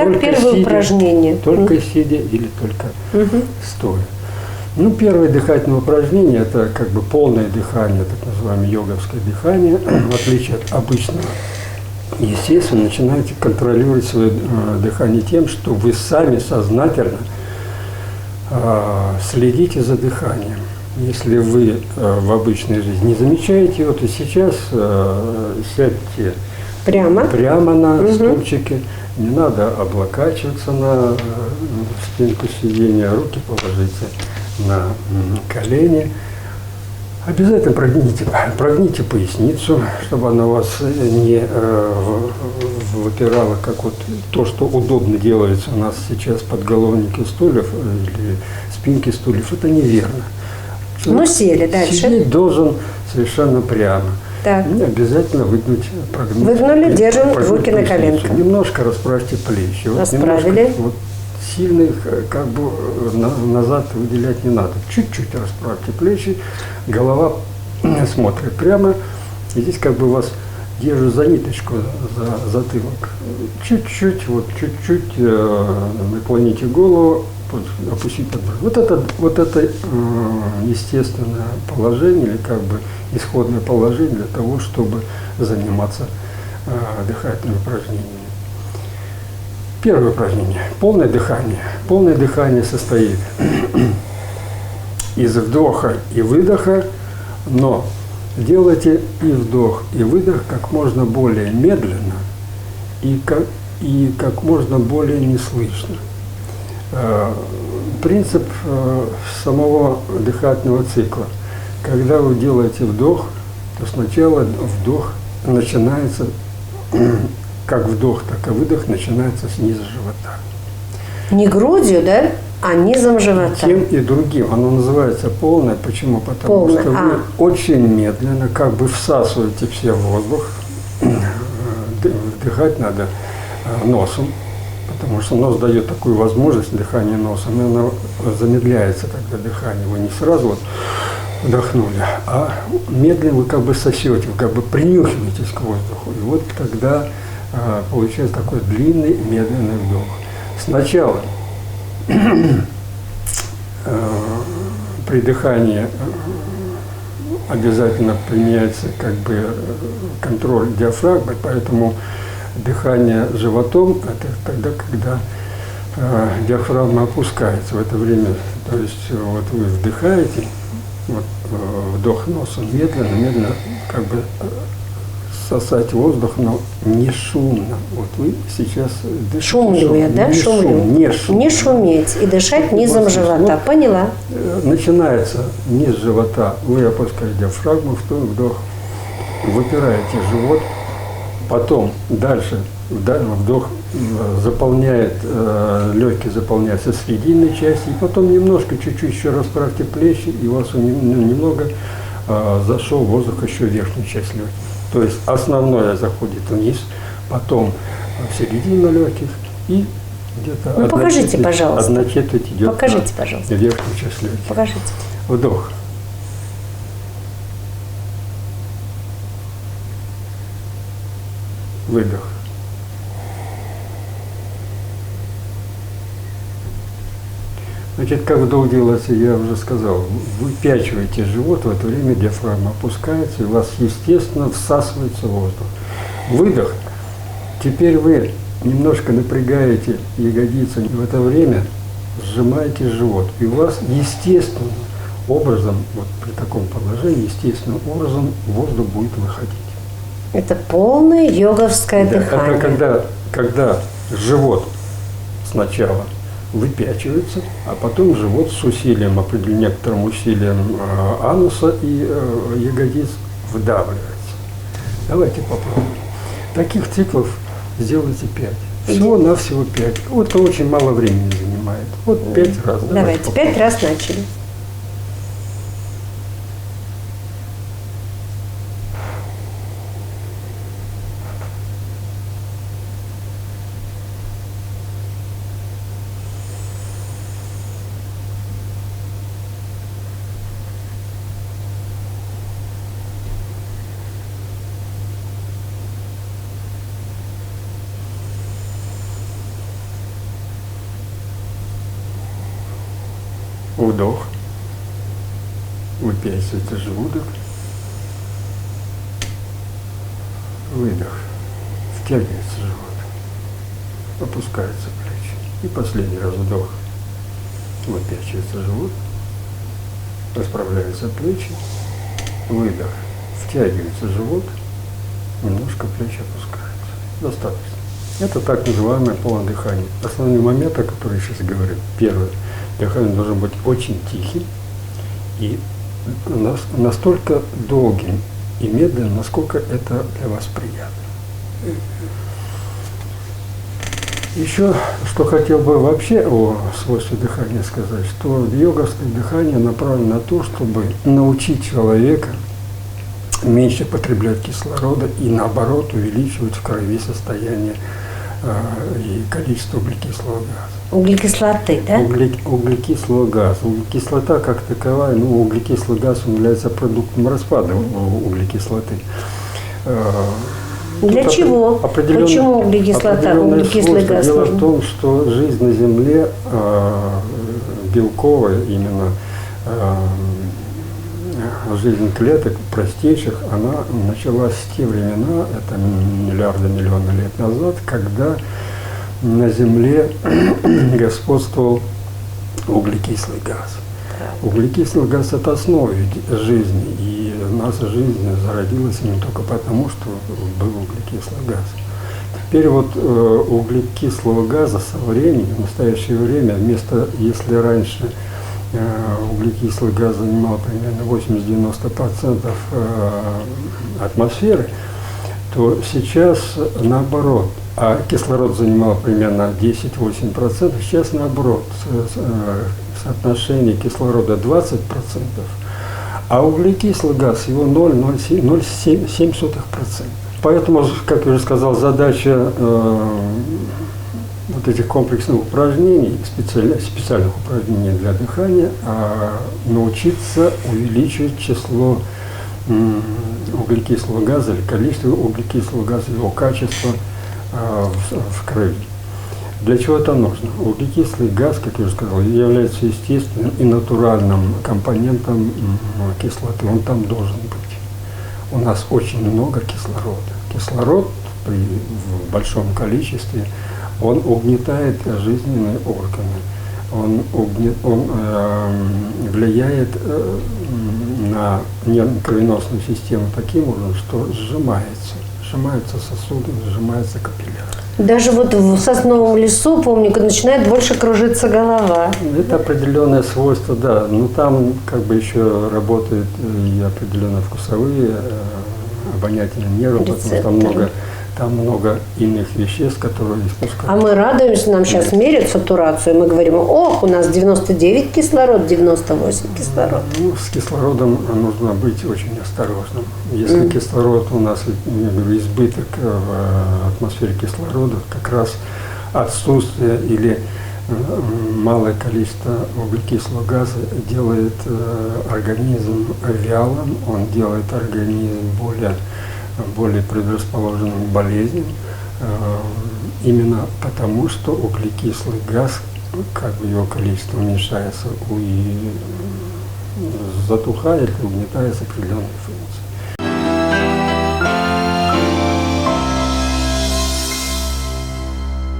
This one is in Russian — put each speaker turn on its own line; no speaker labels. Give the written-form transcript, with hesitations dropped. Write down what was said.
Итак, первое упражнение.
Только сидя или только стоя. Ну, первое дыхательное упражнение – это как бы полное дыхание, так называемое йоговское дыхание. В отличие от обычного, естественно, начинаете контролировать свое дыхание тем, что вы сами сознательно следите за дыханием. Если вы в обычной жизни не замечаете его, то сейчас сядьте прямо на стульчике, не надо облокачиваться на спинку сиденья, руки положите на колени. Обязательно прогните поясницу, чтобы она у вас не выпирала, как вот то, что удобно делается у нас сейчас подголовники стульев или спинки стульев. Это неверно.
Ну, сели дальше.
Сидеть должен совершенно прямо.
Так.
И обязательно прогнуть.
Выгнули, держим руки на коленках.
Немножко расправьте плечи.
Расправили.
Вот сильно их как бы назад выделять не надо. Чуть-чуть расправьте плечи, голова смотрит прямо. И здесь как бы вас держит за ниточку, за затылок. Чуть-чуть наклоните голову, опустить подбородок. Вот это естественное положение или как бы исходное положение для того, чтобы заниматься дыхательными упражнениями. Первое упражнение – полное дыхание. Полное дыхание состоит из вдоха и выдоха, но делайте и вдох, и выдох как можно более медленно и как можно более неслышно. Принцип самого дыхательного цикла. Когда вы делаете вдох, то сначала вдох начинается, как вдох, так и выдох начинается снизу живота.
Не грудью, да, а низом живота.
Тем и другим. Оно называется полное. Почему? Потому что вы очень медленно как бы всасываете все воздух. Вдыхать надо носом, потому что нос дает такую возможность дыхания носом, и оно замедляется тогда дыхание. Вы не сразу вот вдохнули, а медленно вы как бы сосете, вы как бы принюхиваетесь к воздуху. И вот тогда получается такой длинный медленный вдох. Сначала при дыхании обязательно применяется как бы контроль диафрагмы, поэтому дыхание животом – это тогда, когда диафрагма опускается в это время. То есть вот вы вдыхаете, вот, вдох носом медленно, как бы сосать воздух, но не шумно. Вот вы сейчас дышите.
Шумливее, да? Не шуметь и дышать низом живота. Вот, поняла.
Начинается низ живота, вы опускаете диафрагму, вдох, выпираете живот, потом дальше вдох заполняет, легкие заполняются срединной части, и потом немножко, чуть-чуть еще расправьте плечи, и у вас немного зашел воздух еще в верхнюю часть легких. То есть основное заходит вниз, потом в середину легких и где-то
покажите, пожалуйста.
Одна четверть идет
пожалуйста.
в верхнюю часть легких.
Покажите.
Вдох. Выдох. Значит, как вдох делается, я уже сказал, выпячиваете живот, в это время диафрагма опускается, и у вас, естественно, всасывается воздух. Выдох. Теперь вы немножко напрягаете ягодицы, и в это время сжимаете живот. И у вас естественным образом, вот при таком положении, естественным образом воздух будет выходить.
Это полное йоговское дыхание.
Это когда живот сначала выпячивается, а потом живот с усилием, некоторым усилием ануса и ягодиц вдавливается. Давайте попробуем. Таких циклов сделайте 5. Всего-навсего 5. Вот это очень мало времени занимает. Вот 5 раз.
Давайте 5 раз начали.
Вдох. Выпячивается желудок. Выдох. Втягивается живот. Опускаются плечи. И последний раз вдох. Выпячивается живот. Расправляются плечи. Выдох. Втягивается живот. Немножко плечи опускаются. Достаточно. Это так называемое полное дыхание. Основные моменты, о которых я сейчас говорю. Первое. Дыхание должно быть очень тихим и настолько долгим и медленным, насколько это для вас приятно. Еще, что хотел бы вообще о свойстве дыхания сказать, что йоговское дыхание направлено на то, чтобы научить человека меньше потреблять кислорода и наоборот увеличивать в крови состояние и количество углекислого газа.
Углекислоты, да?
Углекислого газа. Углекислота как таковая, углекислый газ является продуктом распада углекислоты.
Для чего? Почему углекислота, углекислый газ?
Дело в том, что жизнь на Земле белковая, именно жизнь клеток простейших, она началась в те времена, это миллионы лет назад, когда на Земле господствовал углекислый газ. Углекислый газ – это основа жизни, и наша жизнь зародилась именно только потому, что был углекислый газ. Теперь вот углекислого газа со временем, в настоящее время, вместо, если раньше углекислый газ занимал примерно 80-90% атмосферы, то сейчас наоборот. А кислород занимал примерно 10-8%, сейчас наоборот, соотношение кислорода 20%, а углекислый газ его 0,07%. Поэтому, как я уже сказал, задача вот этих комплексных упражнений, специальных упражнений для дыхания, научиться увеличивать число углекислого газа или количество углекислого газа, его качество в крови. Для чего это нужно? Углекислый газ, как я уже сказал, является естественным и натуральным компонентом кислоты. Он там должен быть. У нас очень много кислорода. Кислород в большом количестве, он угнетает жизненные органы. Он влияет на кровеносную систему таким образом, что сжимаются сосуды, сжимаются капилляры.
Даже вот в сосновом лесу, помню, начинает больше кружиться голова.
Это определенное свойство, да. Но там как бы еще работают и определенные вкусовые, обонятельные нервы, потому что там много иных веществ, которые испускают.
А мы радуемся, нам сейчас меряют сатурацию, мы говорим, ох, у нас 99 кислород, 98 кислород.
С кислородом нужно быть очень осторожным. Если кислород у нас, я говорю, избыток в атмосфере кислорода, как раз отсутствие или малое количество углекислого газа делает организм вялым, он делает организм более предрасположенным к болезням, именно потому, что углекислый газ, как бы его количество уменьшается и затухает, и угнетается определенные функции.